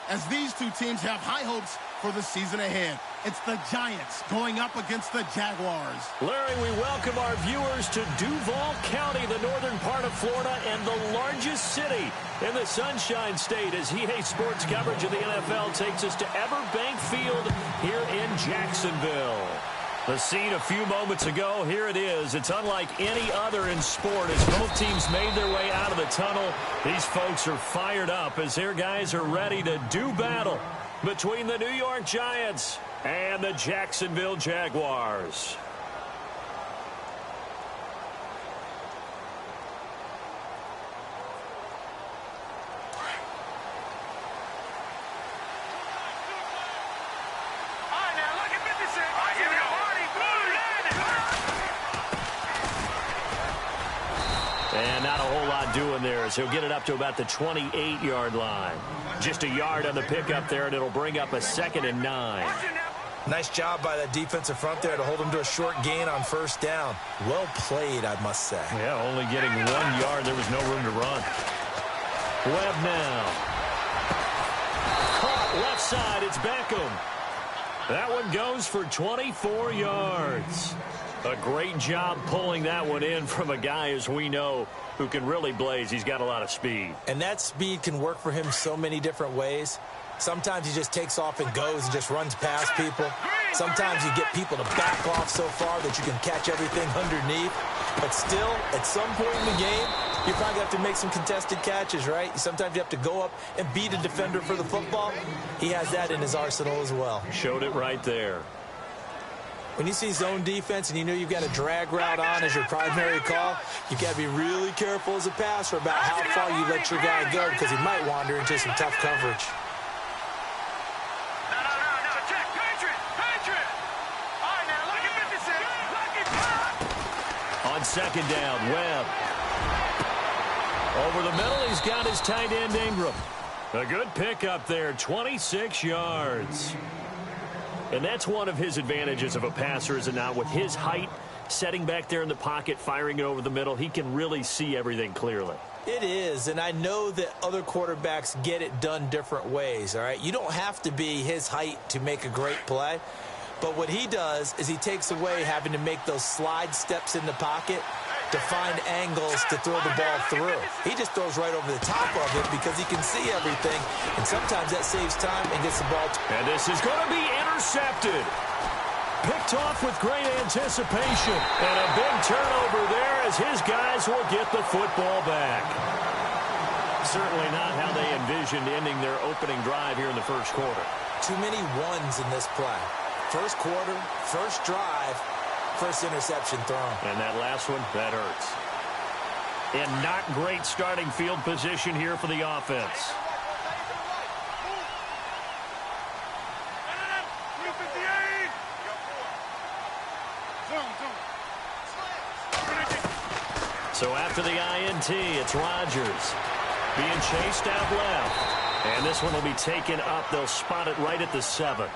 as these two teams have high hopes for the season ahead. It's the Giants going up against the Jaguars. Larry, we welcome our viewers to Duval County, the northern part of Florida, and the largest city in the Sunshine State, as EA Sports coverage of the NFL takes us to Everbank Field here in Jacksonville. The scene a few moments ago, here it is. It's unlike any other in sport as both teams made their way out of the tunnel. These folks are fired up as their guys are ready to do battle between the New York Giants and the Jacksonville Jaguars. And not a whole lot doing there as he'll get it up to about the 28-yard line. Just a yard on the pickup there, and it'll bring up a 2nd and 9. Nice job by that defensive front there to hold him to a short gain on first down. Well played, I must say. Yeah, only getting 1 yard. There was no room to run. Webb now. Caught left side. It's Beckham. That one goes for 24 yards. A great job pulling that one in from a guy, as we know, who can really blaze. He's got a lot of speed. And that speed can work for him so many different ways. Sometimes he just takes off and goes and just runs past people. Sometimes you get people to back off so far that you can catch everything underneath. But still, at some point in the game, you probably have to make some contested catches, right? Sometimes you have to go up and beat a defender for the football. He has that in his arsenal as well. Showed it right there. When you see zone defense and you know you've got a drag route on as your primary call, you've got to be really careful as a passer about how far you let your guy go because he might wander into some tough coverage. On 2nd down, Webb. Over the middle, he's got his tight end, Ingram. A good pickup there, 26 yards. And that's one of his advantages of a passer, is it not? With his height, setting back there in the pocket, firing it over the middle, he can really see everything clearly. It is, and I know that other quarterbacks get it done different ways, all right? You don't have to be his height to make a great play. But what he does is he takes away having to make those slide steps in the pocket to find angles to throw the ball through. He just throws right over the top of it because he can see everything, and sometimes that saves time and gets the ball. And this is going to be intercepted. Picked off with great anticipation, and a big turnover there as his guys will get the football back. Certainly not how they envisioned ending their opening drive here in the first quarter. Too many ones in this play. First quarter, first drive, first interception thrown. And that last one, that hurts. And not great starting field position here for the offense. So after the INT, it's Rodgers being chased out left. And this one will be taken up. They'll spot it right at the 7.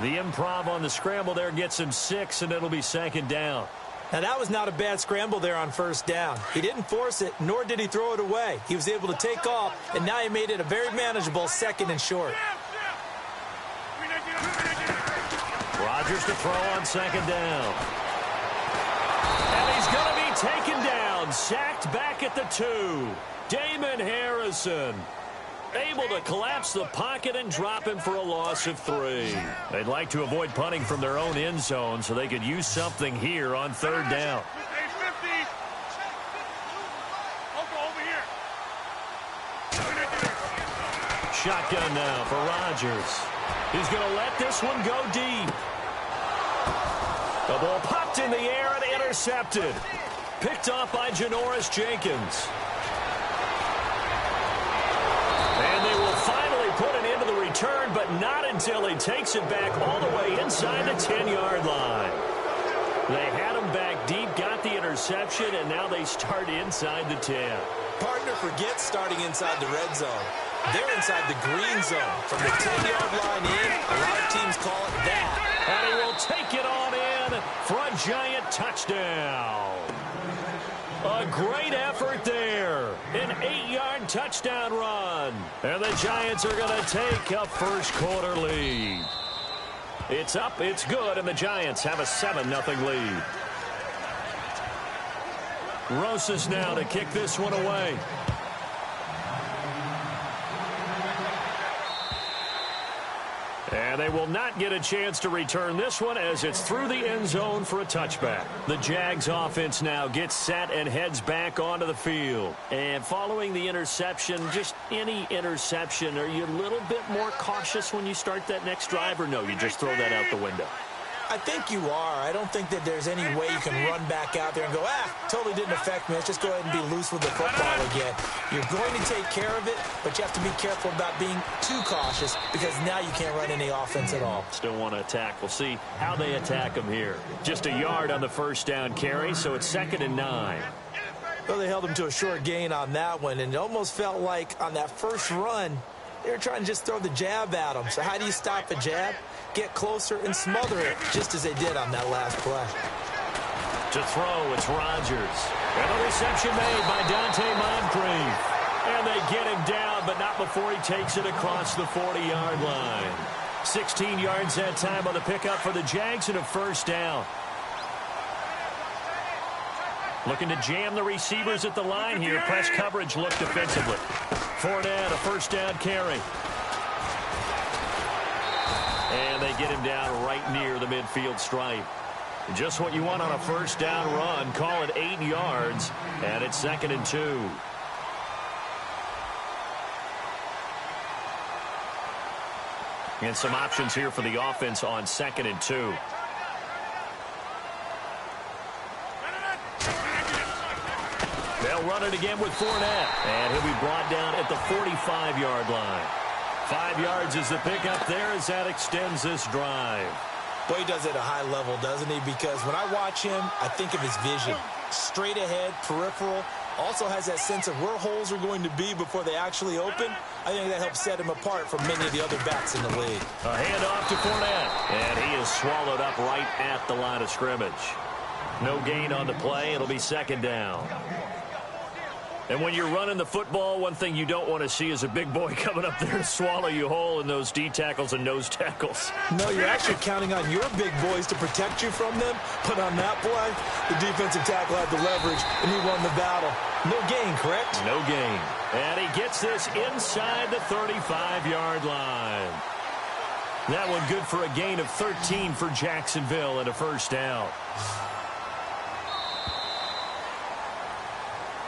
The improv on the scramble there gets him 6, and it'll be 2nd down. Now, that was not a bad scramble there on first down. He didn't force it, nor did he throw it away. He was able to take off, and now he made it a very manageable 2nd and short. Rodgers to throw on 2nd down. And he's going to be taken down, sacked back at the 2. Damon Harrison able to collapse the pocket and drop him for a loss of 3. They'd like to avoid punting from their own end zone so they could use something here on 3rd down. Shotgun now for Rodgers. He's going to let this one go deep. The ball popped in the air and intercepted. Picked off by Janoris Jenkins. And they will finally put an end to the return, but not until he takes it back all the way inside the 10-yard line. They had him back deep, got the interception, and now they start inside the 10. Partner forgets starting inside the red zone. They're inside the green zone. From the 10-yard line in, a lot of teams call it that. And he will take it on in for a Giant touchdown. A great effort there. An 8-yard touchdown run. And the Giants are going to take a first quarter lead. It's up, it's good, and the Giants have a 7-0 lead. Rosas now to kick this one away. And they will not get a chance to return this one as it's through the end zone for a touchback. The Jags offense now gets set and heads back onto the field. And following the interception, just any interception, are you a little bit more cautious when you start that next drive, or no, you just throw that out the window? I think you are. I don't think that there's any way you can run back out there and go, totally didn't affect me. Let's just go ahead and be loose with the football again. You're going to take care of it, but you have to be careful about being too cautious because now you can't run any offense at all. Still want to attack. We'll see how they attack them here. Just a yard on the first down carry, so it's 2nd and 9. Well, they held him to a short gain on that one, and it almost felt like on that first run, they were trying to just throw the jab at him. So how do you stop a jab? Get closer and smother it, just as they did on that last play. To throw, it's Rodgers. And the reception made by Dante Moncrief. And they get him down, but not before he takes it across the 40-yard line. 16 yards that time on the pickup for the Jags and a first down. Looking to jam the receivers at the line here. Press coverage look defensively. Fournette, a first down carry. And they get him down right near the midfield stripe. Just what you want on a first down run. Call it 8 yards, and it's 2nd and 2. And some options here for the offense on 2nd and 2. They'll run it again with Fournette. And he'll be brought down at the 45-yard line. 5 yards is the pickup there as that extends this drive. Boy, he does it at a high level, doesn't he? Because when I watch him, I think of his vision. Straight ahead, peripheral. Also has that sense of where holes are going to be before they actually open. I think that helps set him apart from many of the other backs in the league. A handoff to Fournette. And he is swallowed up right at the line of scrimmage. No gain on the play. It'll be 2nd down. And when you're running the football, one thing you don't want to see is a big boy coming up there to swallow you whole in those D tackles and nose tackles. No, you're actually counting on your big boys to protect you from them. But on that play, the defensive tackle had the leverage, and he won the battle. No gain, correct? No gain. And he gets this inside the 35-yard line. That one good for a gain of 13 for Jacksonville and a first down.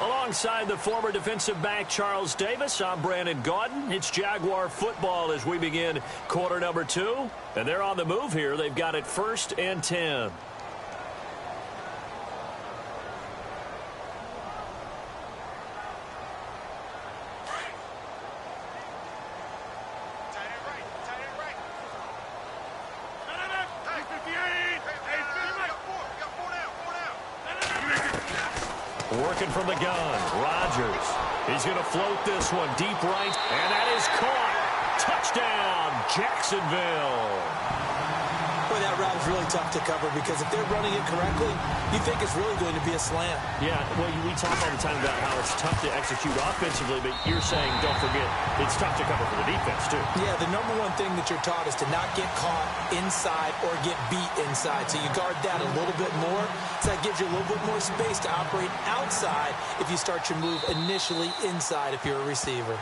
Alongside the former defensive back Charles Davis, I'm Brandon Gaudin. It's Jaguar football as we begin quarter number 2. And they're on the move here. They've got it 1st and 10. Working from the gun, Rodgers. He's going to float this one deep right, and that is caught. Touchdown, Jacksonville. Boy, that route is really tough to cover because if they're running it correctly, you think it's really going to be a slant. Yeah, well, we talk all the time about how it's tough to execute offensively, but you're saying, don't forget, it's tough to cover for the defense, too. Yeah, the number one thing that you're taught is to not get caught inside or get beat inside. So you guard that a little bit more. So that gives you a little bit more space to operate outside if you start your move initially inside if you're a receiver.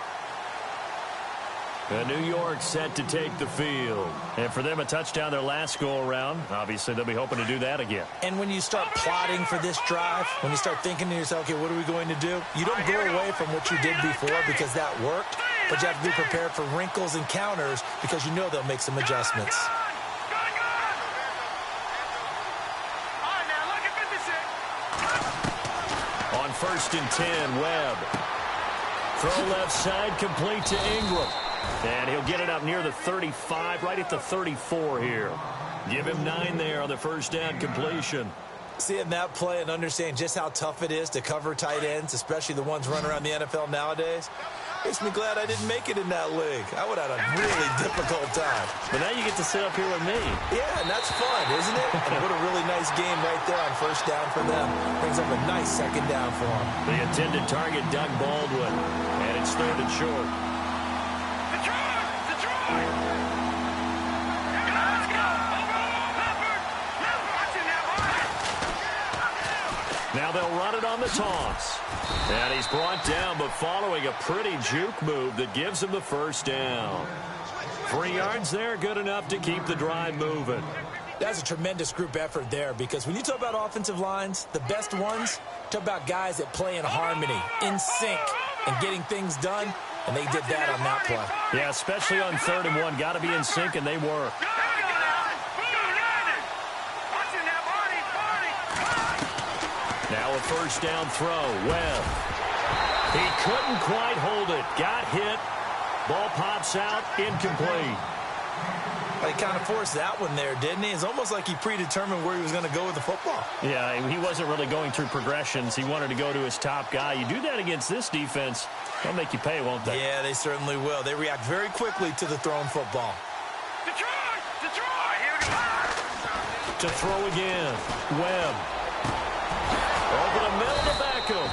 And New York set to take the field. And for them, a touchdown their last go-around. Obviously, they'll be hoping to do that again. And when you start plotting for this drive, when you start thinking to yourself, okay, what are we going to do? You don't go away from what you did before because that worked, but you have to be prepared for wrinkles and counters because you know they'll make some adjustments. On 1st and 10, Webb. Throw left side, complete to Ingram. And he'll get it up near the 35, right at the 34 here. Give him 9 there on the first down completion. Seeing that play and understanding just how tough it is to cover tight ends, especially the ones running around the NFL nowadays, Makes me glad I didn't make it in that league. I would have had a really difficult time. But now you get to sit up here with me. Yeah, and that's fun, isn't it? And what a really nice game right there on first down for them. Brings up a nice second down for them. The intended target, Doug Baldwin. And it's 3rd and short. Now they'll run it on the toss. And he's brought down, but following a pretty juke move that gives him the first down. 3 yards there, good enough to keep the drive moving. That's a tremendous group effort there, because when you talk about offensive lines, the best ones, talk about guys that play in harmony, in sync, and getting things done, and they did that on that play. Yeah, especially on 3rd and 1. Got to be in sync, and they were. Now a first down throw. Webb. He couldn't quite hold it. Got hit. Ball pops out. Incomplete. He kind of forced that one there, didn't he? It's almost like he predetermined where he was going to go with the football. Yeah, he wasn't really going through progressions. He wanted to go to his top guy. You do that against this defense, they'll make you pay, won't they? Yeah, they certainly will. They react very quickly to the thrown football. Detroit! Here we go. To throw again. Webb. Over the middle to Beckham.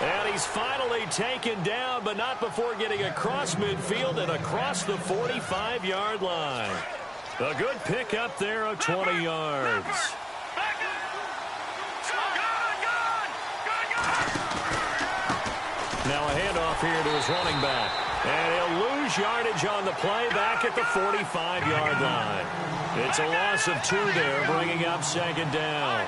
And he's finally taken down, but not before getting across midfield and across the 45-yard line. A good pick up there of 20 yards. Now a handoff here to his running back. And he'll lose yardage on the play back at the 45-yard line. It's a loss of 2 there, bringing up 2nd down.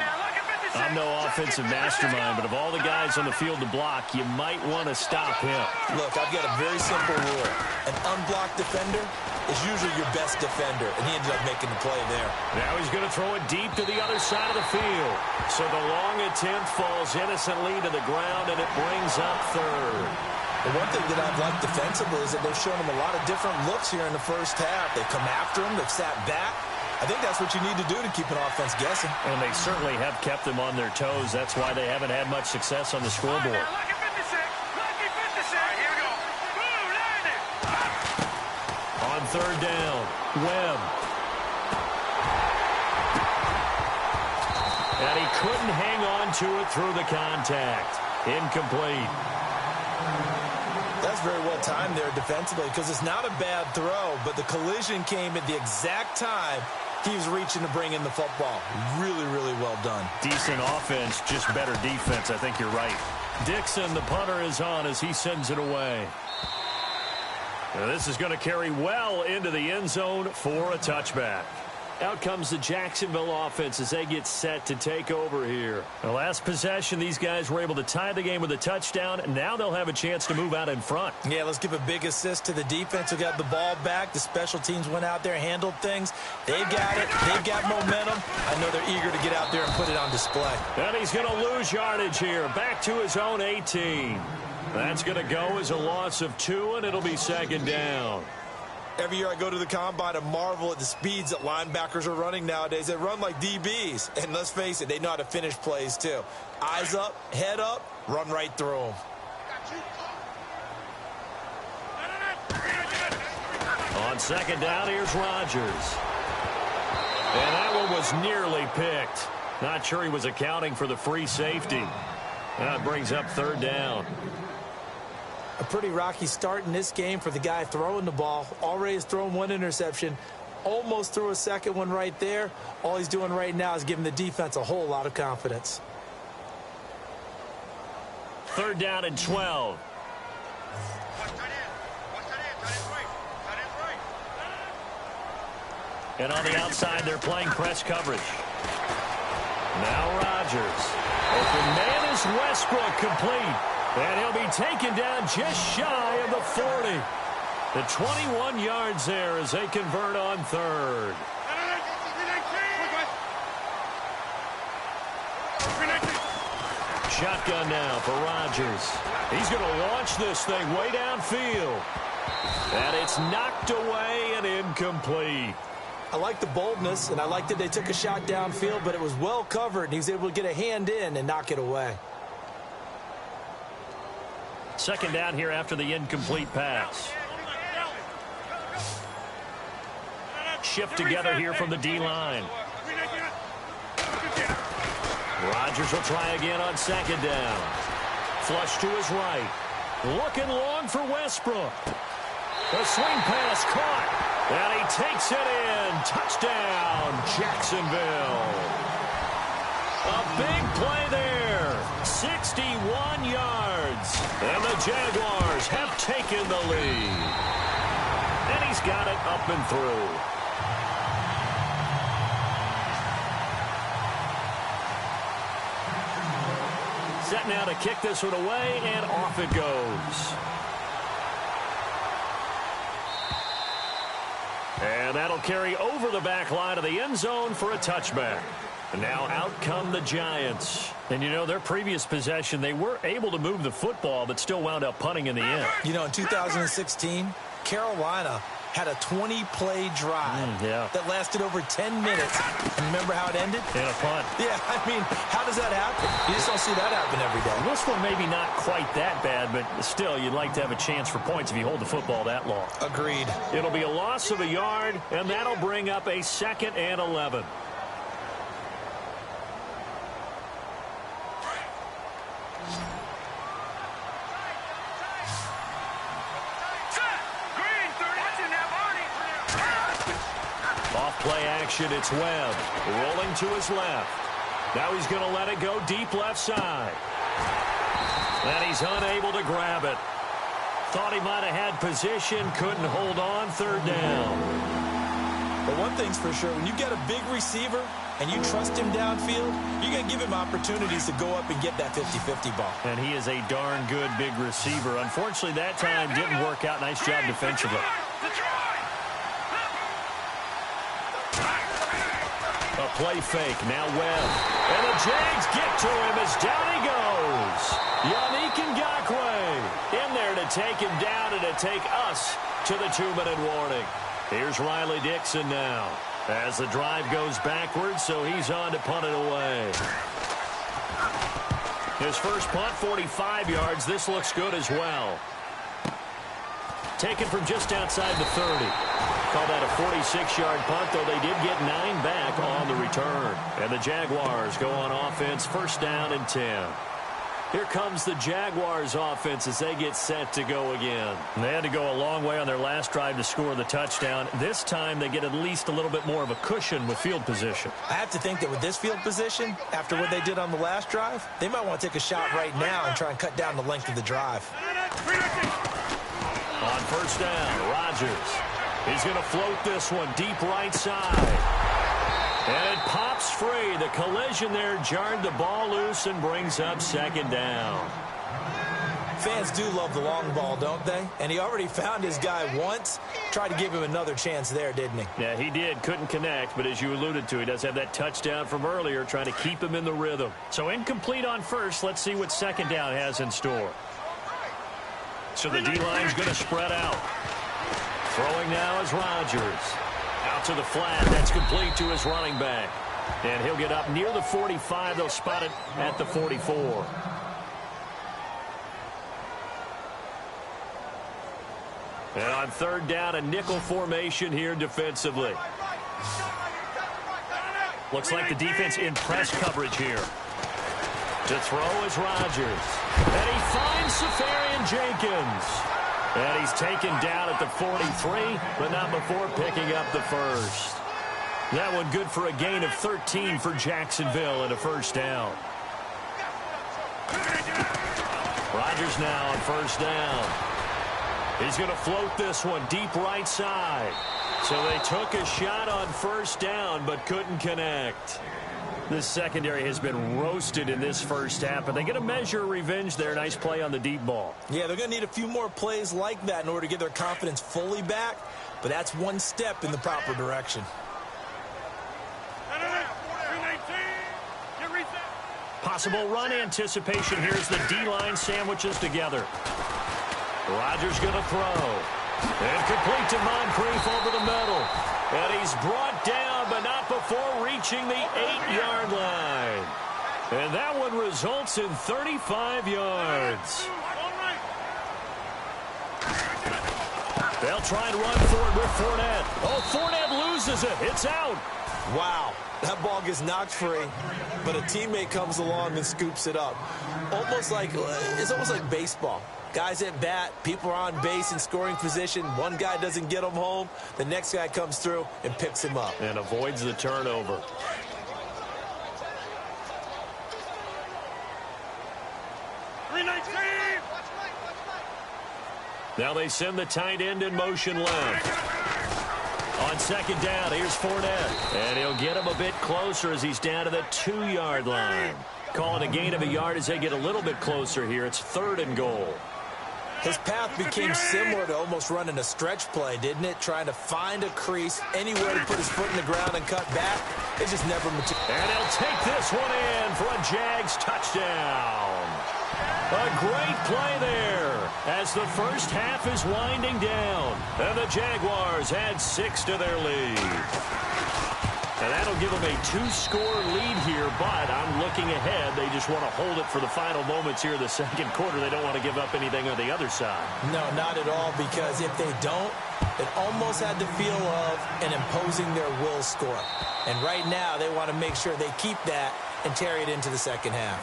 I'm no offensive mastermind, but of all the guys on the field to block, you might want to stop him. Look, I've got a very simple rule. An unblocked defender is usually your best defender, and he ended up making the play there. Now he's going to throw it deep to the other side of the field. So the long attempt falls innocently to the ground, and it brings up 3rd. The one thing that I've liked defensively is that they've shown him a lot of different looks here in the first half. They've come after him. They've sat back. I think that's what you need to do to keep an offense guessing. And they certainly have kept them on their toes. That's why they haven't had much success on the scoreboard. On 3rd down, Webb. And he couldn't hang on to it through the contact. Incomplete. That's very well timed there defensively, because it's not a bad throw, but the collision came at the exact time he was reaching to bring in the football. Really, really well done. Decent offense, just better defense. I think you're right. Dixon, the punter, is on as he sends it away. Now this is going to carry well into the end zone for a touchback. Out comes the Jacksonville offense as they get set to take over here. The last possession, these guys were able to tie the game with a touchdown, and now they'll have a chance to move out in front. Yeah, let's give a big assist to the defense who got the ball back. The special teams went out there, handled things. They've got it. They've got momentum. I know they're eager to get out there and put it on display. And he's going to lose yardage here, back to his own 18. That's going to go as a loss of 2, and it'll be 2nd down. Every year I go to the combine and marvel at the speeds that linebackers are running nowadays. They run like DBs. And let's face it, they know how to finish plays too. Eyes up, head up, run right through them. On 2nd down, here's Rodgers. And that one was nearly picked. Not sure he was accounting for the free safety. That brings up 3rd down. A pretty rocky start in this game for the guy throwing the ball. Already has thrown 1 interception. Almost threw a second one right there. All he's doing right now is giving the defense a whole lot of confidence. 3rd down and 12. And on the outside, they're playing press coverage. Now Rodgers. Open man is Westbrook, complete. And he'll be taken down just shy of the 40. The 21 yards there as they convert on 3rd. Shotgun now for Rodgers. He's going to launch this thing way downfield. And it's knocked away and incomplete. I like the boldness, and I like that they took a shot downfield, but it was well covered, and he was able to get a hand in and knock it away. Second down here after the incomplete pass. Shift together here from the D-line. Rodgers will try again on second down. Flush to his right. Looking long for Westbrook. The swing pass caught. And he takes it in. Touchdown, Jacksonville. A big play there. 61 yards. And the Jaguars have taken the lead. And he's got it up and through. Set now to kick this one away, and off it goes. And that'll carry over the back line of the end zone for a touchback. And now out come the Giants. And, you know, their previous possession, they were able to move the football, but still wound up punting in the end. You know, in 2016, Carolina had a 20-play drive that lasted over 10 minutes. And remember how it ended? In a punt. Yeah, I mean, how does that happen? You just don't see that happen every day. This one maybe not quite that bad, but still, you'd like to have a chance for points if you hold the football that long. Agreed. It'll be a loss of a yard, and that'll bring up a 2nd and 11. Play action, it's Webb. Rolling to his left. Now he's going to let it go deep left side. And he's unable to grab it. Thought he might have had position, couldn't hold on, third down. But one thing's for sure, when you get a big receiver and you trust him downfield, you're going to give him opportunities to go up and get that 50-50 ball. And he is a darn good big receiver. Unfortunately, that time didn't work out. Nice job defensively. A play fake, now Webb. And the Jags get to him as down he goes. Yannick Ngakoue in there to take him down and to take us to the 2-minute warning. Here's Riley Dixon now as the drive goes backwards, so he's on to punt it away. His first punt, 45 yards. This looks good as well. Taken from just outside the 30. Call that a 46-yard punt, though they did get 9 back on the return. And the Jaguars go on offense, first down and 10. Here comes the Jaguars offense as they get set to go again. And they had to go a long way on their last drive to score the touchdown. This time they get at least a little bit more of a cushion with field position. I have to think that with this field position, after what they did on the last drive, they might want to take a shot right now and try and cut down the length of the drive. On first down, Rodgers. He's going to float this one deep right side. And it pops free. The collision there jarred the ball loose and brings up second down. Fans do love the long ball, don't they? And he already found his guy once. Tried to give him another chance there, didn't he? Yeah, he did. Couldn't connect, but as you alluded to, he does have that touchdown from earlier, trying to keep him in the rhythm. So incomplete on first. Let's see what second down has in store. So the D-line's going to spread out. Throwing now is Rodgers. Out to the flat. That's complete to his running back. And he'll get up near the 45. They'll spot it at the 44. And on third down, a nickel formation here defensively. Looks like the defense in press coverage here. To throw is Rodgers. And he finds Safarian Jenkins. And he's taken down at the 43, but not before picking up the first. That one good for a gain of 13 for Jacksonville and a first down. Rodgers now on first down. He's going to float this one deep right side. So they took a shot on first down, but couldn't connect. This secondary has been roasted in this first half, but they get a measure of revenge there. Nice play on the deep ball. Yeah, they're going to need a few more plays like that in order to get their confidence fully back, but that's one step in the proper direction. Possible run anticipation. Here's the D-line sandwiches together. Rodgers going to throw. And complete to Moncrief over the middle. And he's brought down, but not before reaching the 8-yard line. And that one results in 35 yards. They'll try and run for it with Fournette. Oh, Fournette loses it. It's out. Wow. That ball gets knocked free, but a teammate comes along and scoops it up. It's almost like baseball. Guys at bat, people are on base in scoring position. One guy doesn't get him home. The next guy comes through and picks him up. And avoids the turnover. Now they send the tight end in motion left. On second down, here's Fournette. And he'll get him a bit closer as he's down to the 2-yard line. Calling a gain of a yard as they get a little bit closer here. It's 3rd and goal. His path became similar to almost running a stretch play, didn't it? Trying to find a crease, anywhere to put his foot in the ground and cut back. It just never materialized. And he'll take this one in for a Jags touchdown. A great play there as the first half is winding down. And the Jaguars add 6 to their lead. And that'll give them a 2-score lead here, but I'm looking ahead. They just want to hold it for the final moments here in the second quarter. They don't want to give up anything on the other side. No, not at all, because if they don't, it almost had the feel of an imposing their will score. And right now, they want to make sure they keep that and carry it into the second half.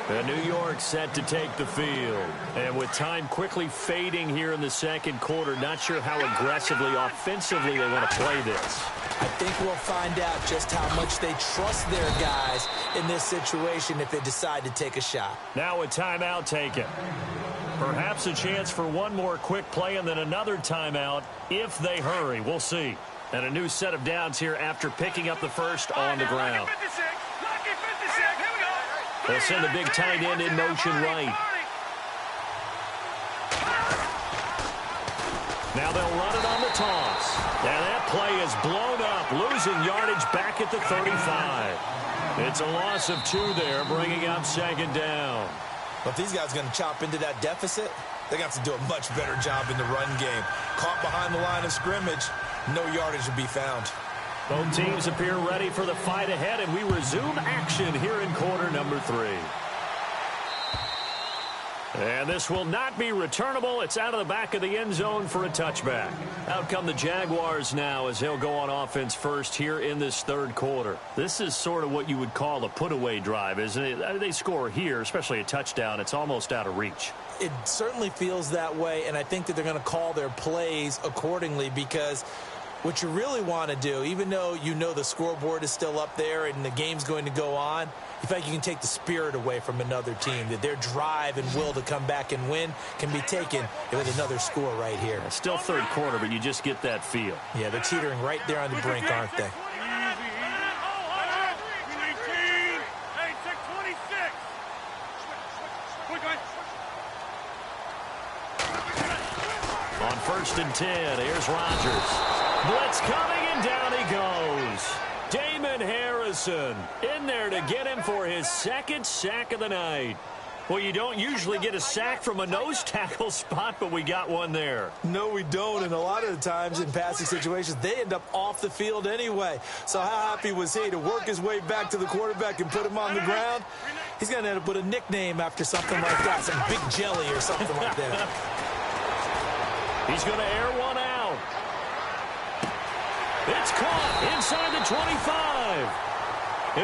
And New York set to take the field. And with time quickly fading here in the second quarter, not sure how aggressively, offensively they want to play this. I think we'll find out just how much they trust their guys in this situation if they decide to take a shot. Now a timeout taken. Perhaps a chance for one more quick play and then another timeout if they hurry. We'll see. And a new set of downs here after picking up the first on the ground. They'll send the big tight end in motion right. Now they'll run it on the toss. And that play is blown up, losing yardage back at the 35. It's a loss of 2 there, bringing up second down. But if these guys are going to chop into that deficit, they got to do a much better job in the run game. Caught behind the line of scrimmage, no yardage to be found. Both teams appear ready for the fight ahead, and we resume action here in quarter number 3. And this will not be returnable. It's out of the back of the end zone for a touchback. Out come the Jaguars now as they'll go on offense first here in this third quarter. This is sort of what you would call a put-away drive, isn't it? They score here, especially a touchdown. It's almost out of reach. It certainly feels that way, and I think that they're going to call their plays accordingly, because what you really want to do, even though you know the scoreboard is still up there and the game's going to go on, you feel like you can take the spirit away from another team, that their drive and will to come back and win can be taken with another score right here. Still third quarter, but you just get that feel. Yeah, they're teetering right there on the brink, aren't they? On 1st and 10, here's Rodgers. Blitz coming, and down he goes. Damon Harrison in there to get him for his 2nd sack of the night. Well, you don't usually get a sack from a nose tackle spot, but we got one there. No, we don't, and a lot of the times in passing situations, they end up off the field anyway. So how happy was he to work his way back to the quarterback and put him on the ground? He's going to end up with a nickname after something like that, some Big Jelly or something like that. He's going to air one out. It's caught inside the 25.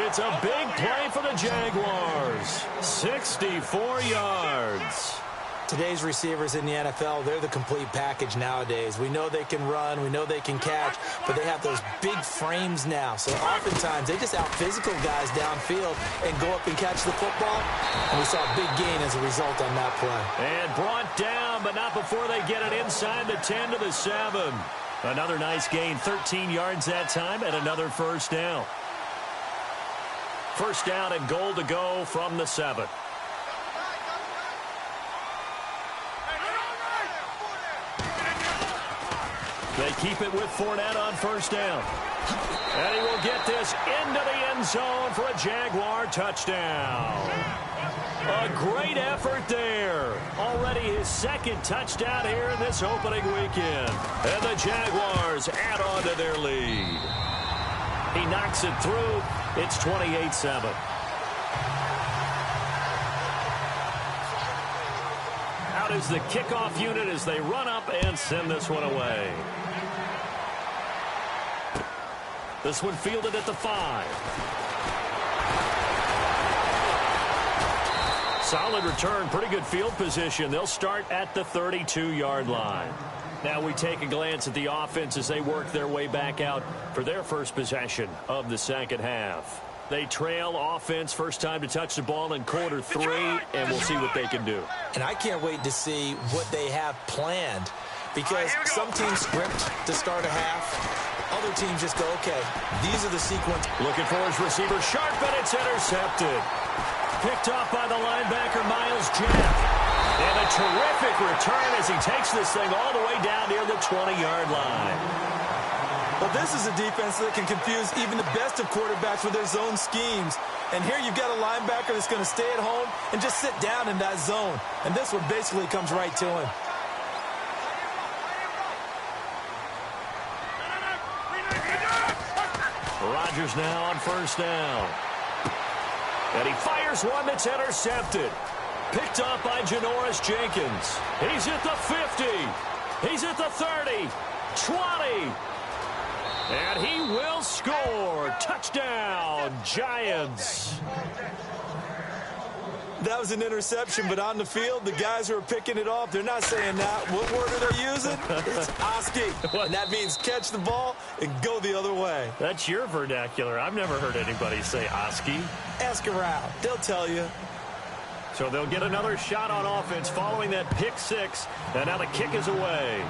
It's a big play for the Jaguars. 64 yards. Today's receivers in the NFL, they're the complete package nowadays. We know they can run, we know they can catch, but they have those big frames now. So oftentimes they just out-physical guys downfield and go up and catch the football. And we saw a big gain as a result on that play. And brought down, but not before they get it inside the 10 to the 7. Another nice gain, 13 yards that time, and another first down. First down and goal to go from the 7. They keep it with Fournette on first down. And he will get this into the end zone for a Jaguar touchdown. A great effort there. Already his 2nd touchdown here in this opening weekend. And the Jaguars add on to their lead. He knocks it through. It's 28-7. Out is the kickoff unit as they run up and send this one away. This one fielded at the 5. Solid return, pretty good field position. They'll start at the 32-yard line. Now we take a glance at the offense as they work their way back out for their first possession of the second half. They trail offense, first time to touch the ball in quarter 3, and we'll see what they can do. And I can't wait to see what they have planned, because some teams script to start a half. Other teams just go, okay, these are the sequence. Looking for his receiver, sharp, and it's intercepted. Picked off by the linebacker, Miles Jack. And a terrific return as he takes this thing all the way down near the 20-yard line. Well, this is a defense that can confuse even the best of quarterbacks with their zone schemes. And here you've got a linebacker that's going to stay at home and just sit down in that zone. And this one basically comes right to him. Rodgers now on first down. And he fires one that's intercepted. Picked off by Janoris Jenkins. He's at the 50. He's at the 30. 20. And he will score. Touchdown, Giants. That was an interception, but on the field, the guys who are picking it off, they're not saying that. What word are they using? It's Oski. And that means catch the ball and go the other way. That's your vernacular. I've never heard anybody say Oski. Ask around. They'll tell you. So they'll get another shot on offense following that pick 6. And now the kick is away.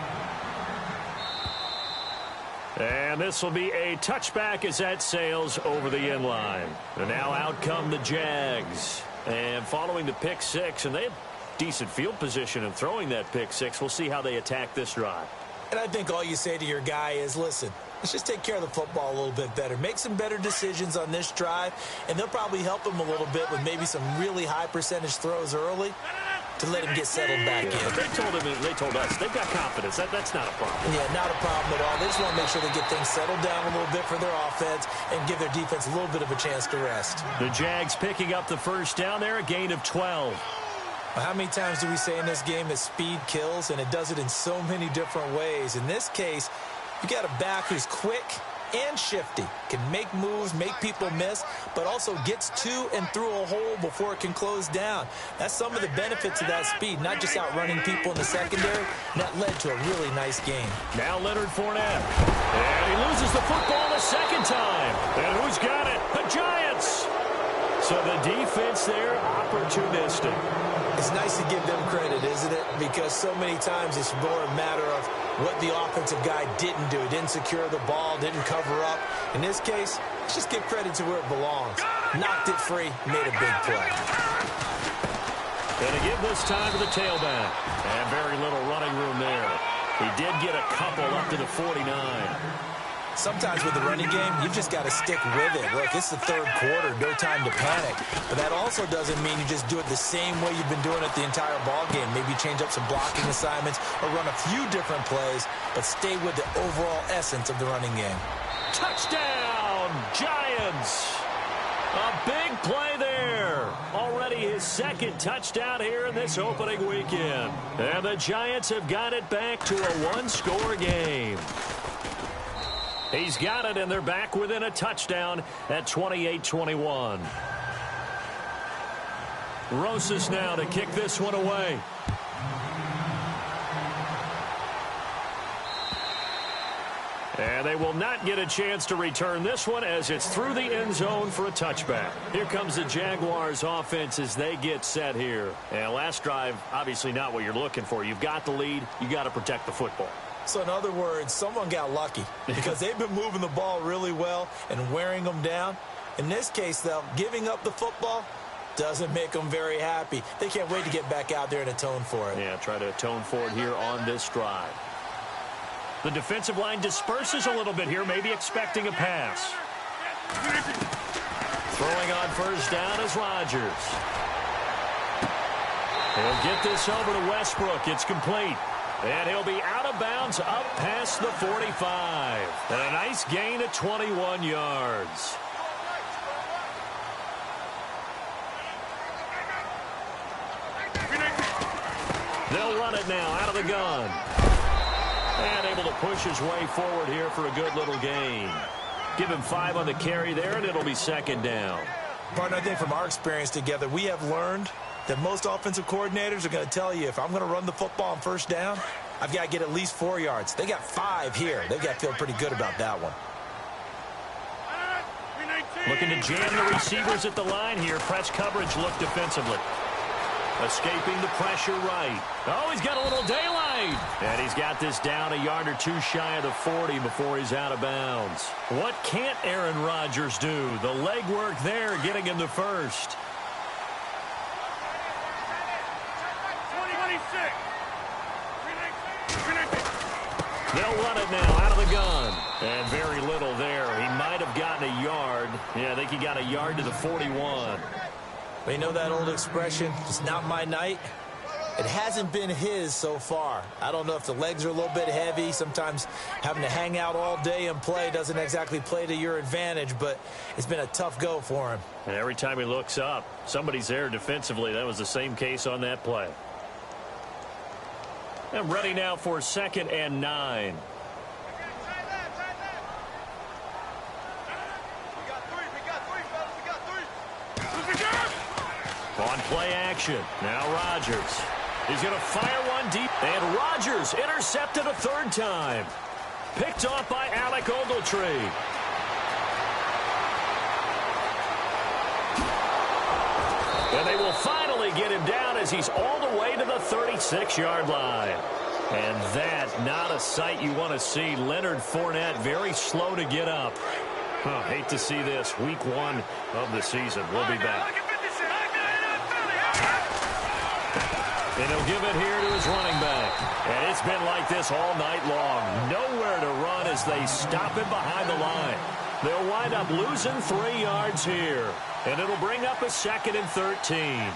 And this will be a touchback as that sails over the end line. And now out come the Jags. And following the pick 6, and they had decent field position in throwing that pick 6. We'll see how they attack this drive. And I think all you say to your guy is, listen, let's just take care of the football a little bit better. Make some better decisions on this drive, and they'll probably help him a little bit with maybe some really high percentage throws early to let him get settled back in. They told us they've got confidence. That's not a problem. Yeah, not a problem at all. They just want to make sure they get things settled down a little bit for their offense and give their defense a little bit of a chance to rest. The Jags picking up the first down there, a gain of 12. Well, how many times do we say in this game that speed kills, and it does it in so many different ways? In this case, you got a back who's quick and shifty, can make moves, make people miss, but also gets to and through a hole before it can close down. That's some of the benefits of that speed, not just outrunning people in the secondary. And that led to a really nice game. Now Leonard Fournette. And he loses the football the second time. And who's got it? The Giants. So the defense there, opportunistic. It's nice to give them credit, isn't it? Because so many times it's more a matter of what the offensive guy didn't do. Didn't secure the ball, didn't cover up. In this case, let's just give credit to where it belongs. Knocked it free, made a big play. Going to give this time to the tailback. And very little running room there. He did get a couple up to the 49. Sometimes with the running game, you've just got to stick with it. Look, it's the third quarter, no time to panic. But that also doesn't mean you just do it the same way you've been doing it the entire ball game. Maybe change up some blocking assignments or run a few different plays, but stay with the overall essence of the running game. Touchdown, Giants! A big play there. Already his second touchdown here in this opening weekend. And the Giants have got it back to a one-score game. He's got it, and they're back within a touchdown at 28-21. Rosas now to kick this one away. And they will not get a chance to return this one as it's through the end zone for a touchback. Here comes the Jaguars offense as they get set here. And last drive, obviously not what you're looking for. You've got the lead. You got to protect the football. So in other words, someone got lucky because they've been moving the ball really well and wearing them down. In this case, though, giving up the football doesn't make them very happy. They can't wait to get back out there and atone for it. Yeah, try to atone for it here on this drive. The defensive line disperses a little bit here, maybe expecting a pass. Throwing on first down is Rodgers. He'll get this over to Westbrook. It's complete. And he'll be out of bounds up past the 45. And a nice gain of 21 yards. They'll run it now out of the gun. And able to push his way forward here for a good little gain. Give him 5 on the carry there, and it'll be second down. Partner, I think from our experience together, we have learned that most offensive coordinators are going to tell you, if I'm going to run the football on first down, I've got to get at least 4 yards. They got 5 here. They've got to feel pretty good about that one. Looking to jam the receivers at the line here. Press coverage look defensively. Escaping the pressure right. Oh, he's got a little daylight. And he's got this down a yard or 2 shy of the 40 before he's out of bounds. What can't Aaron Rodgers do? The legwork there getting him the first. They'll run it now out of the gun. And very little there. He might have gotten a yard. Yeah, I think he got a yard to the 41. But you know that old expression, it's not my night? It hasn't been his so far. I don't know if the legs are a little bit heavy. Sometimes having to hang out all day and play doesn't exactly play to your advantage, but it's been a tough go for him. And every time he looks up, somebody's there defensively. That was the same case on that play. And ready now for 2nd and 9. On play action. Now Rodgers. He's going to fire one deep. And Rodgers intercepted a 3rd time. Picked off by Alec Ogletree. And they will finally get him down as he's all the way to the 36-yard line. And that, not a sight you want to see. Leonard Fournette very slow to get up. Hate to see this. Week 1 of the season. We'll be back. And he'll give it here to his running back. And it's been like this all night long. Nowhere to run as they stop him behind the line. They'll wind up losing 3 yards here. And it'll bring up a 2nd and 13.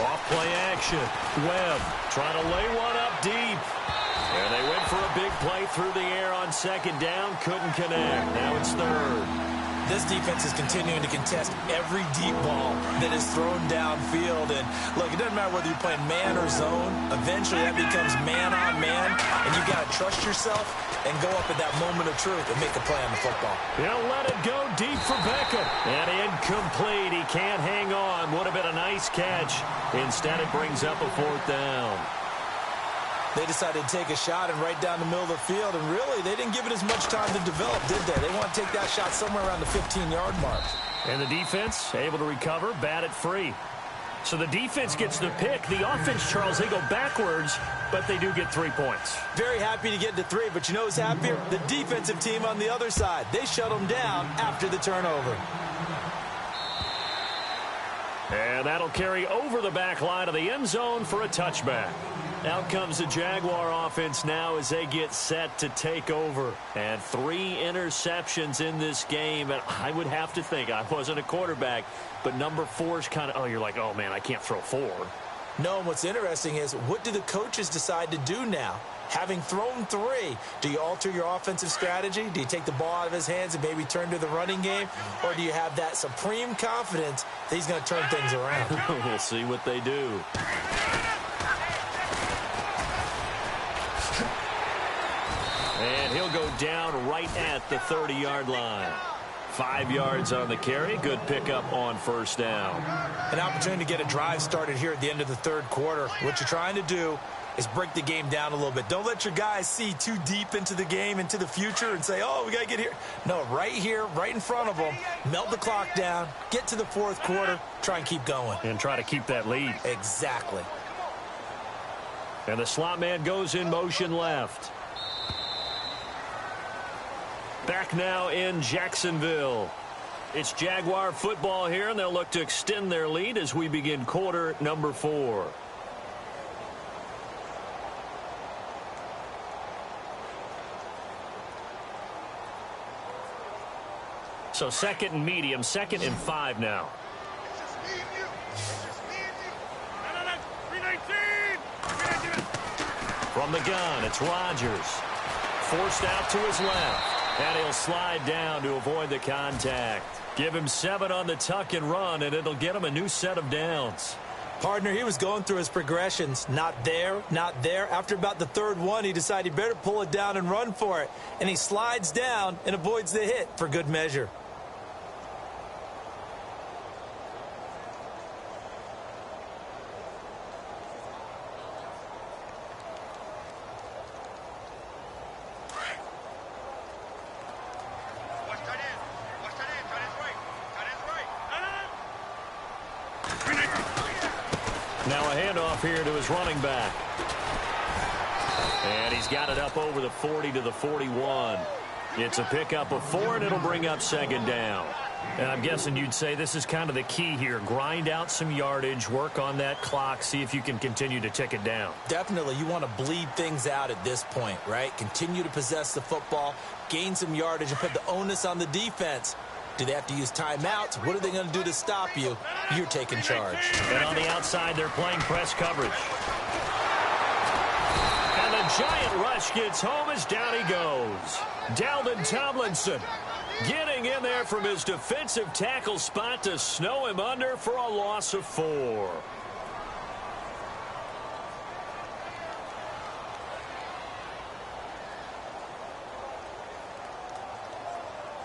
Off play action. Webb trying to lay one up deep. And they went for a big play through the air on 2nd down. Couldn't connect. Now it's 3rd. This defense is continuing to contest every deep ball that is thrown downfield. And, look, it doesn't matter whether you're playing man or zone. Eventually that becomes man on man. And you've got to trust yourself and go up at that moment of truth and make a play on the football. He'll let it go deep for Beckham. And incomplete. He can't hang on. Would have been a nice catch. Instead, it brings up a 4th down. They decided to take a shot and right down the middle of the field, and really, they didn't give it as much time to develop, did they? They want to take that shot somewhere around the 15-yard mark. And the defense able to recover, bat it free. So the defense gets the pick. The offense, Charles, they go backwards, but they do get 3 points. Very happy to get to 3, but you know who's happier? The defensive team on the other side. They shut them down after the turnover. And that'll carry over the back line of the end zone for a touchback. Out comes the Jaguar offense now as they get set to take over. And 3 interceptions in this game. And I would have to think, I wasn't a quarterback, but number 4 is kind of, you're like, oh, man, I can't throw 4. No, and what's interesting is, what do the coaches decide to do now? Having thrown 3, do you alter your offensive strategy? Do you take the ball out of his hands and maybe turn to the running game? Or do you have that supreme confidence that he's going to turn things around? We'll see what they do. And he'll go down right at the 30-yard line. 5 yards on the carry. Good pickup on 1st down. An opportunity to get a drive started here at the end of the 3rd quarter. What you're trying to do is break the game down a little bit. Don't let your guys see too deep into the game, into the future, and say, oh, we got to get here. No, right here, right in front of them, melt the clock down, get to the 4th quarter, try and keep going. And try to keep that lead. Exactly. And the slot man goes in motion left. Back now in Jacksonville. It's Jaguar football here, and they'll look to extend their lead as we begin quarter number 4. So 2nd and medium, 2nd and 5 now. From the gun, it's Rodgers. forced out to his left. And he'll slide down to avoid the contact. Give him 7 on the tuck and run, and it'll get him a new set of downs. Partner, he was going through his progressions. Not there, not there. After about the third one, he decided he better pull it down and run for it. And he slides down and avoids the hit for good measure. Now a handoff here to his running back. And he's got it up over the 40 to the 41. It's a pickup of 4, and it'll bring up second down. And I'm guessing you'd say this is kind of the key here. Grind out some yardage, work on that clock, see if you can continue to tick it down. Definitely. You want to bleed things out at this point, right? Continue to possess the football, gain some yardage, and put the onus on the defense. Do they have to use timeouts? What are they going to do to stop you? You're taking charge. And on the outside, they're playing press coverage. And the giant rush gets home as down he goes. Dalvin Tomlinson getting in there from his defensive tackle spot to snow him under for a loss of 4.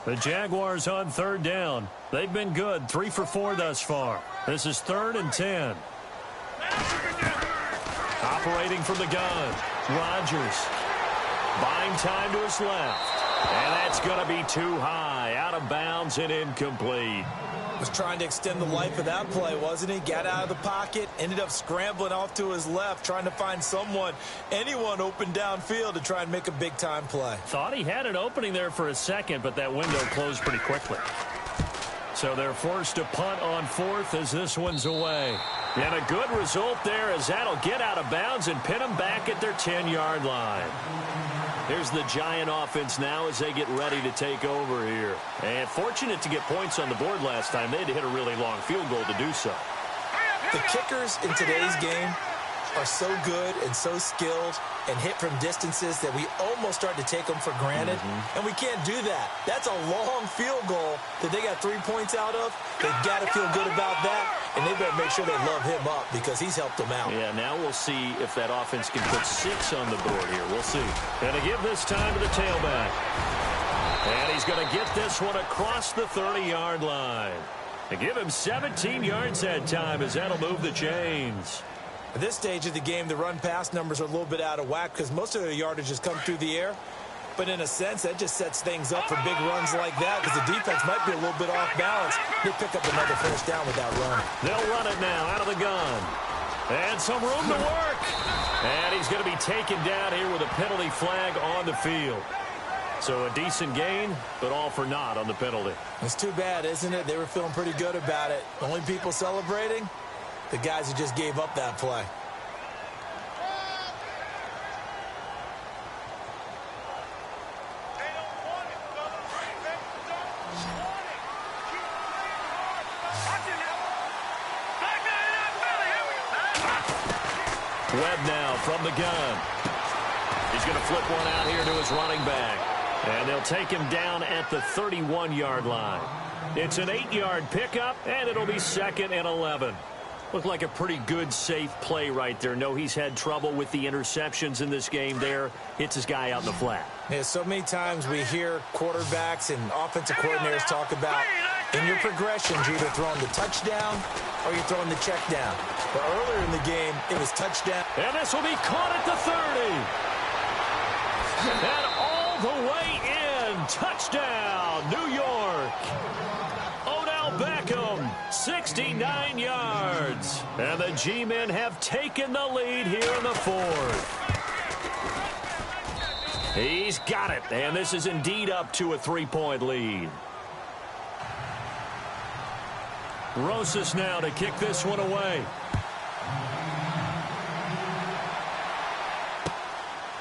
The Jaguars on third down. They've been good, 3 for 4 thus far. This is 3rd and 10. Operating from the gun, Rodgers. Buying time to his left. And that's going to be too high. Out of bounds and incomplete. Was trying to extend the life of that play, wasn't he? Got out of the pocket, ended up scrambling off to his left, trying to find anyone open downfield to try and make a big-time play. Thought he had an opening there for a second, but that window closed pretty quickly. So they're forced to punt on 4th as this one's away. And a good result there as that'll get out of bounds and pin them back at their 10-yard line. Here's the Giant offense now as they get ready to take over here. And fortunate to get points on the board last time. They had to hit a really long field goal to do so. The kickers in today's game are so good and so skilled and hit from distances that we almost start to take them for granted. And we can't do that. That's a long field goal that they got 3 points out of. They've got to feel good about that, and they better make sure they love him up because he's helped them out. Yeah, now we'll see if that offense can put 6 on the board here. We'll see. And to give this time to the tailback. And he's going to get this one across the 30-yard line. To give him 17 yards that time as that'll move the chains. At this stage of the game, the run-pass numbers are a little bit out of whack because most of their yardage has come through the air. But in a sense, that just sets things up for big runs like that because the defense might be a little bit off balance. They pick up another first down with that run. They'll run it now out of the gun. And some room to work. And he's going to be taken down here with a penalty flag on the field. So a decent gain, but all for naught on the penalty. It's too bad, isn't it? They were feeling pretty good about it. Only people celebrating? The guys who just gave up that play. Webb now from the gun. He's going to flip one out here to his running back. And they'll take him down at the 31-yard line. It's an 8-yard pickup, and it'll be 2nd and 11. Looked like a pretty good, safe play right there. No, he's had trouble with the interceptions in this game there. Hits his guy out in the flat. Yeah, so many times we hear quarterbacks and offensive coordinators talk about in your progressions, you're either throwing the touchdown or you're throwing the check down. But earlier in the game, it was touchdown. And this will be caught at the 30. And all the way in. Touchdown, New York. Beckham, 69 yards. And the G-men have taken the lead here in the 4th. He's got it, and this is indeed up to a 3-point lead. Rosas now to kick this one away.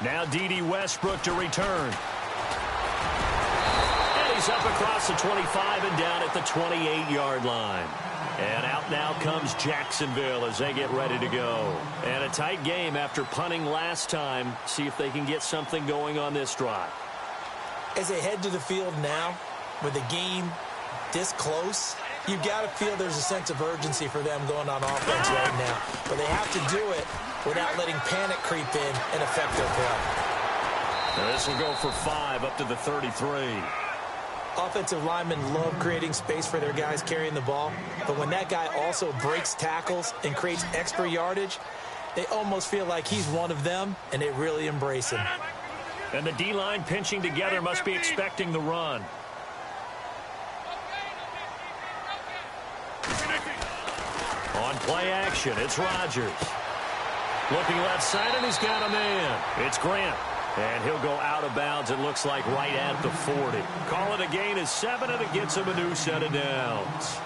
Now D.D. Westbrook to return. He's up across the 25 and down at the 28-yard line. And out now comes Jacksonville as they get ready to go. And a tight game after punting last time. See if they can get something going on this drive. As they head to the field now, with the game this close, you've got to feel there's a sense of urgency for them going on offense right now. But they have to do it without letting panic creep in and affect their play. Now this will go for 5 up to the 33. Offensive linemen love creating space for their guys carrying the ball, but when that guy also breaks tackles and creates extra yardage, they almost feel like he's one of them, and they really embrace him. And the D-line pinching together must be expecting the run. On play action, it's Rodgers. Looking left side, and he's got a man. It's Grant. And he'll go out of bounds, it looks like, right at the 40. Call it a gain of 7, and it gets him a new set of downs.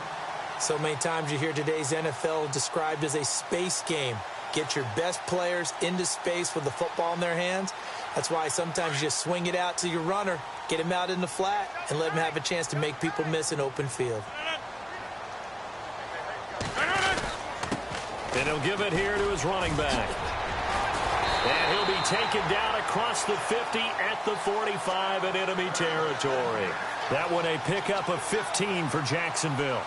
So many times you hear today's NFL described as a space game. Get your best players into space with the football in their hands. That's why sometimes you just swing it out to your runner, get him out in the flat, and let him have a chance to make people miss an open field. And he'll give it here to his running back. And he'll be taken down across the 50 at the 45 in enemy territory. That one a pickup of 15 for Jacksonville.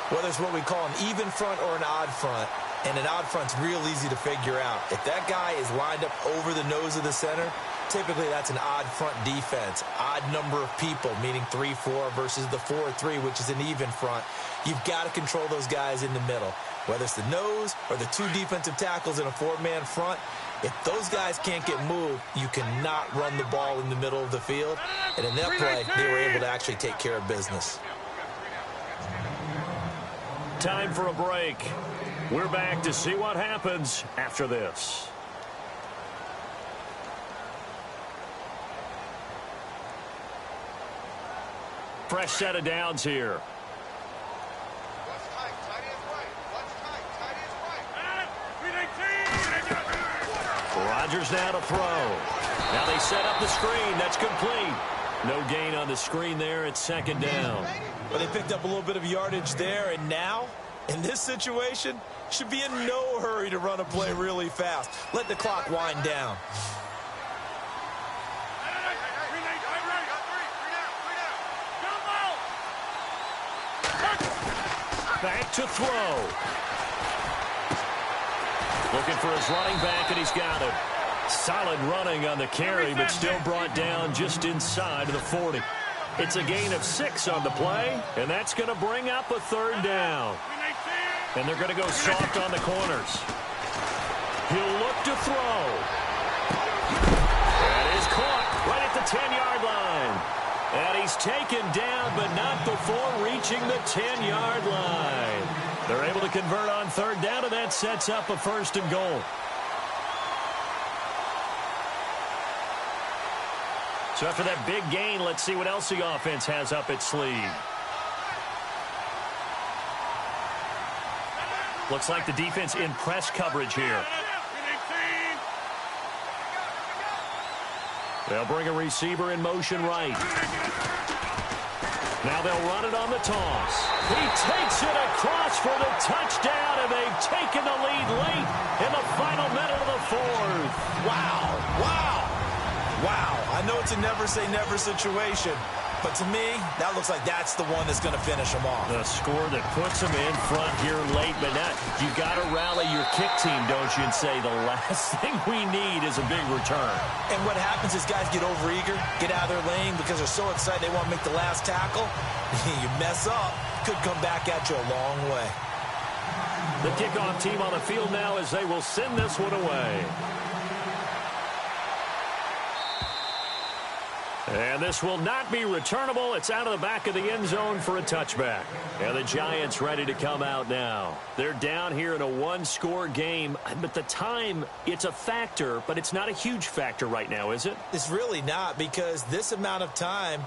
Whether it's what we call an even front or an odd front, and an odd front's real easy to figure out. If that guy is lined up over the nose of the center, typically that's an odd front defense. Odd number of people, meaning 3-4 versus the 4-3, which is an even front. You've got to control those guys in the middle. Whether it's the nose or the 2 defensive tackles in a 4-man front, if those guys can't get moved, you cannot run the ball in the middle of the field. And in that play, they were able to actually take care of business. Time for a break. We're back to see what happens after this. Fresh set of downs here. Rodgers now to throw. Now they set up the screen. That's complete. No gain on the screen there. It's second down. But they picked up a little bit of yardage there, and now, in this situation, should be in no hurry to run a play really fast. Let the clock wind down. Back to throw. Looking for his running back, and he's got it. Solid running on the carry, but still brought down just inside of the 40. It's a gain of 6 on the play, and that's going to bring up a third down. And they're going to go soft on the corners. He'll look to throw. That is caught right at the 10-yard line. And he's taken down, but not before reaching the 10-yard line. They're able to convert on third down, and that sets up a 1st and goal. So after that big gain, let's see what else the offense has up its sleeve. Looks like the defense in press coverage here. They'll bring a receiver in motion right. Now they'll run it on the toss. He takes it across for the touchdown, and they've taken the lead late in the final minute of the 4th. Wow, wow, wow. I know it's a never-say-never situation, but to me, that looks like that's the one that's going to finish them off. The score that puts them in front here late, but not. You got to rally your kick team, don't you, and say the last thing we need is a big return. And what happens is guys get overeager, get out of their lane because they're so excited they want to make the last tackle. You mess up, could come back at you a long way. The kickoff team on the field now as they will send this one away. And this will not be returnable. It's out of the back of the end zone for a touchback. And the Giants ready to come out now. They're down here in a one-score game. But the time, it's a factor, but it's not a huge factor right now, is it? It's really not, because this amount of time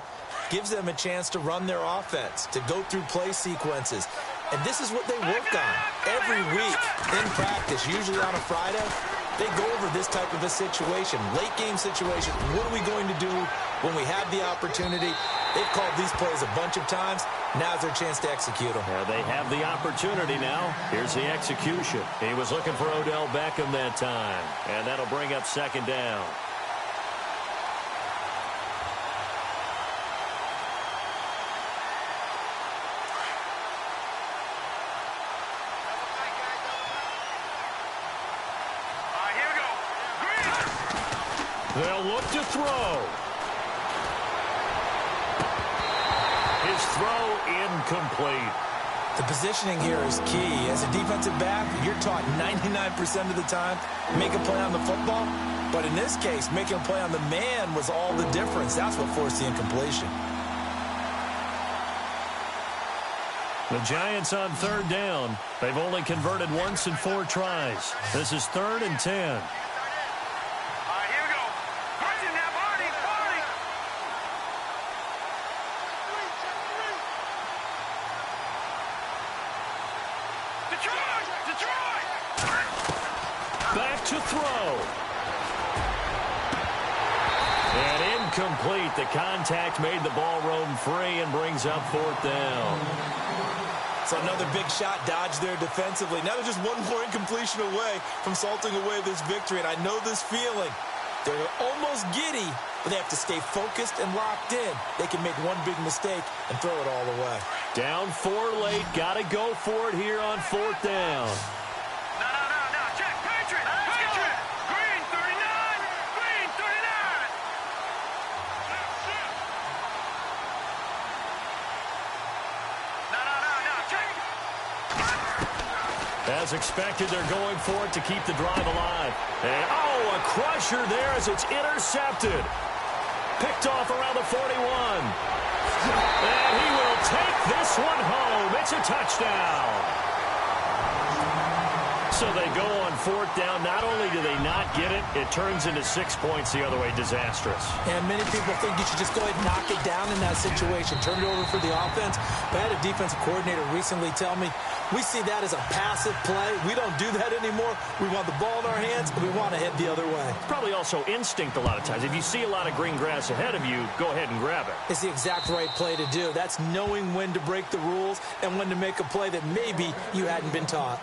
gives them a chance to run their offense, to go through play sequences. And this is what they work on every week in practice, usually on a Friday. They go over this type of a situation, late game situation. What are we going to do when we have the opportunity? They've called these plays a bunch of times. Now's their chance to execute them. Yeah, they have the opportunity now. Here's the execution. He was looking for Odell Beckham that time. And that'll bring up second down. They'll look to throw. His throw incomplete. The positioning here is key. As a defensive back, you're taught 99% of the time, make a play on the football. But in this case, making a play on the man was all the difference. That's what forced the incompletion. The Giants on third down. They've only converted once in 4 tries. This is 3rd and 10. Back to throw. And incomplete. The contact made the ball roam free and brings up 4th down. So another big shot dodged there defensively. Now they're just one more incompletion away from salting away this victory. And I know this feeling. They're almost giddy, but they have to stay focused and locked in. They can make one big mistake and throw it all away. Down 4 late. Got to go for it here on 4th down. As expected, they're going for it to keep the drive alive. And, a crusher there as it's intercepted. Picked off around the 41. And he will take this one home. It's a touchdown. So they go on 4th down. Not only do they not get it, it turns into 6 points the other way. Disastrous. And many people think you should just go ahead and knock it down in that situation. Turn it over for the offense. But I had a defensive coordinator recently tell me, we see that as a passive play. We don't do that anymore. We want the ball in our hands, and we want to head the other way. Probably also instinct a lot of times. If you see a lot of green grass ahead of you, go ahead and grab it. It's the exact right play to do. That's knowing when to break the rules and when to make a play that maybe you hadn't been taught.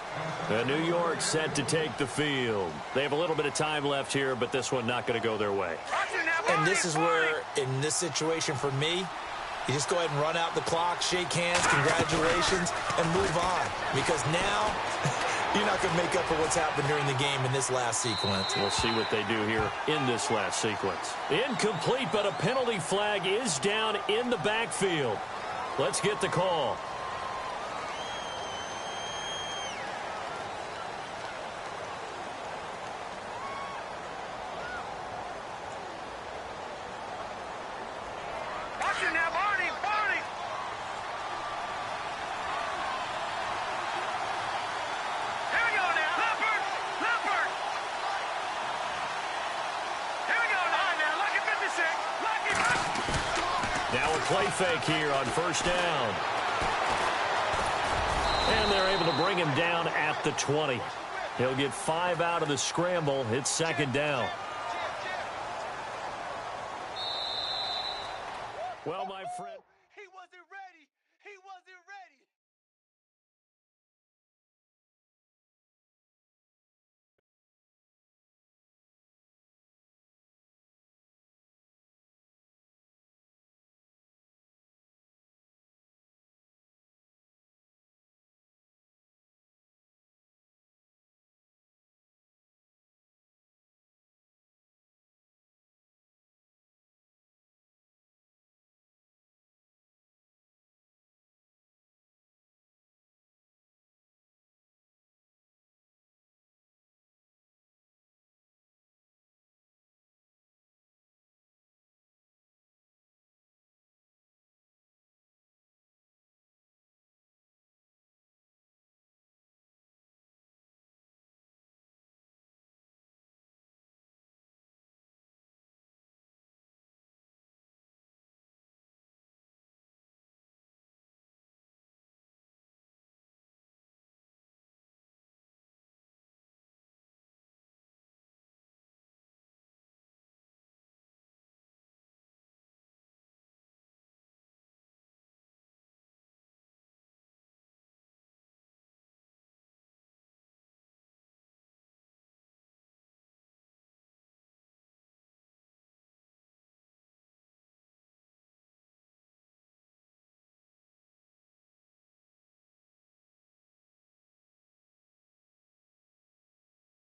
The New York set to take the field. They have a little bit of time left here, but this one not going to go their way. And this is where, in this situation for me, you just go ahead and run out the clock, shake hands, congratulations, and move on. Because now, you're not going to make up for what's happened during the game in this last sequence. We'll see what they do here in this last sequence. Incomplete, but a penalty flag is down in the backfield. Let's get the call. Now a play fake here on 1st down. And they're able to bring him down at the 20. He'll get 5 out of the scramble. It's 2nd down. Well, my friend...